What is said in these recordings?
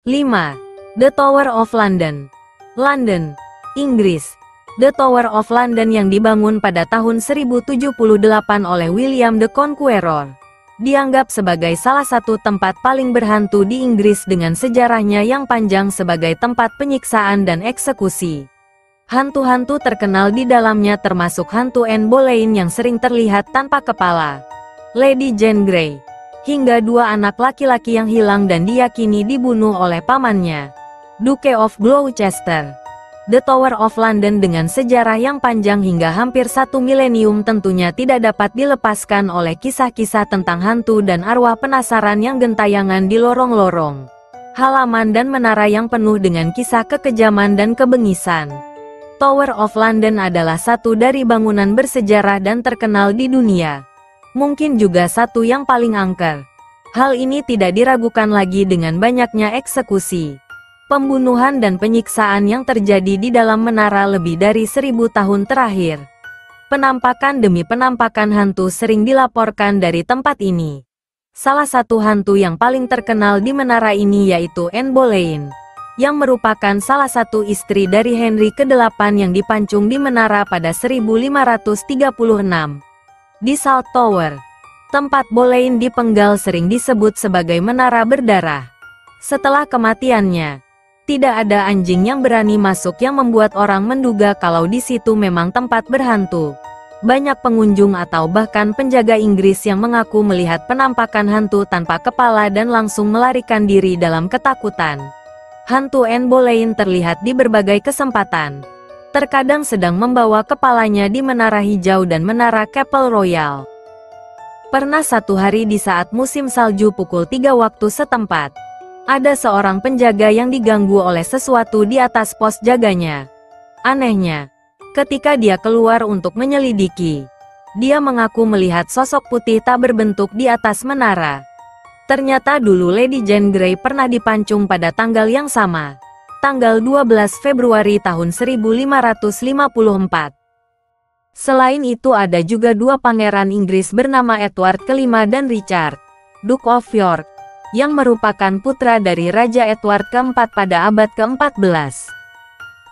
5. The Tower of London. London, Inggris. The Tower of London yang dibangun pada tahun 1078 oleh William the Conqueror dianggap sebagai salah satu tempat paling berhantu di Inggris dengan sejarahnya yang panjang sebagai tempat penyiksaan dan eksekusi. Hantu-hantu terkenal di dalamnya termasuk hantu Anne Boleyn yang sering terlihat tanpa kepala, Lady Jane Grey, hingga 2 anak laki-laki yang hilang dan diyakini dibunuh oleh pamannya, Duke of Gloucester. The Tower of London dengan sejarah yang panjang hingga hampir 1 milenium tentunya tidak dapat dilepaskan oleh kisah-kisah tentang hantu dan arwah penasaran yang gentayangan di lorong-lorong, halaman dan menara yang penuh dengan kisah kekejaman dan kebengisan. Tower of London adalah satu dari bangunan bersejarah dan terkenal di dunia. Mungkin juga satu yang paling angker. Hal ini tidak diragukan lagi dengan banyaknya eksekusi, pembunuhan dan penyiksaan yang terjadi di dalam menara lebih dari 1000 tahun terakhir. Penampakan demi penampakan hantu sering dilaporkan dari tempat ini. Salah satu hantu yang paling terkenal di menara ini yaitu Anne Boleyn, yang merupakan salah satu istri dari Henry ke-8 yang dipancung di menara pada 1536. Di Salt Tower, tempat Boleyn dipenggal sering disebut sebagai menara berdarah. Setelah kematiannya, tidak ada anjing yang berani masuk yang membuat orang menduga kalau di situ memang tempat berhantu. Banyak pengunjung atau bahkan penjaga Inggris yang mengaku melihat penampakan hantu tanpa kepala dan langsung melarikan diri dalam ketakutan. Hantu Anne Boleyn terlihat di berbagai kesempatan. Terkadang sedang membawa kepalanya di Menara Hijau dan Menara Keppel Royal. Pernah satu hari di saat musim salju pukul 3 waktu setempat, ada seorang penjaga yang diganggu oleh sesuatu di atas pos jaganya. Anehnya, ketika dia keluar untuk menyelidiki, dia mengaku melihat sosok putih tak berbentuk di atas menara. Ternyata dulu Lady Jane Grey pernah dipancung pada tanggal yang sama, tanggal 12 Februari tahun 1554. Selain itu ada juga 2 pangeran Inggris bernama Edward V dan Richard, Duke of York, yang merupakan putra dari Raja Edward keempat pada abad ke-14.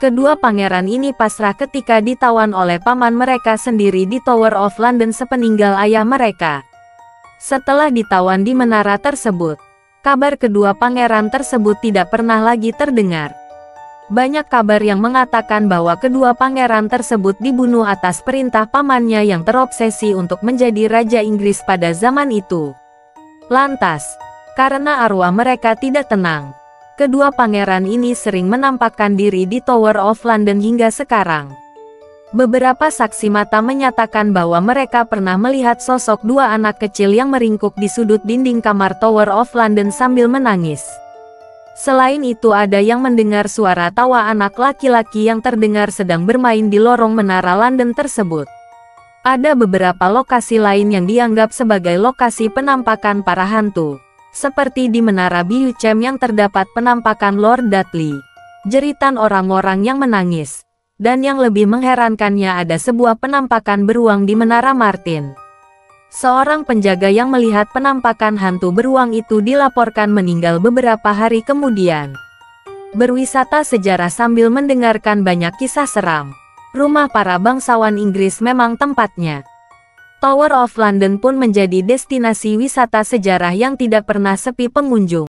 Kedua pangeran ini pasrah ketika ditawan oleh paman mereka sendiri di Tower of London sepeninggal ayah mereka. Setelah ditawan di menara tersebut, kabar kedua pangeran tersebut tidak pernah lagi terdengar. Banyak kabar yang mengatakan bahwa kedua pangeran tersebut dibunuh atas perintah pamannya yang terobsesi untuk menjadi Raja Inggris pada zaman itu. Lantas, karena arwah mereka tidak tenang, kedua pangeran ini sering menampakkan diri di Tower of London hingga sekarang. Beberapa saksi mata menyatakan bahwa mereka pernah melihat sosok 2 anak kecil yang meringkuk di sudut dinding kamar Tower of London sambil menangis. Selain itu ada yang mendengar suara tawa anak laki-laki yang terdengar sedang bermain di lorong menara London tersebut. Ada beberapa lokasi lain yang dianggap sebagai lokasi penampakan para hantu, seperti di Menara Beauchamp yang terdapat penampakan Lord Dudley, jeritan orang-orang yang menangis, dan yang lebih mengherankannya ada sebuah penampakan beruang di Menara Martin. Seorang penjaga yang melihat penampakan hantu beruang itu dilaporkan meninggal beberapa hari kemudian. Berwisata sejarah sambil mendengarkan banyak kisah seram, rumah para bangsawan Inggris memang tempatnya. Tower of London pun menjadi destinasi wisata sejarah yang tidak pernah sepi pengunjung.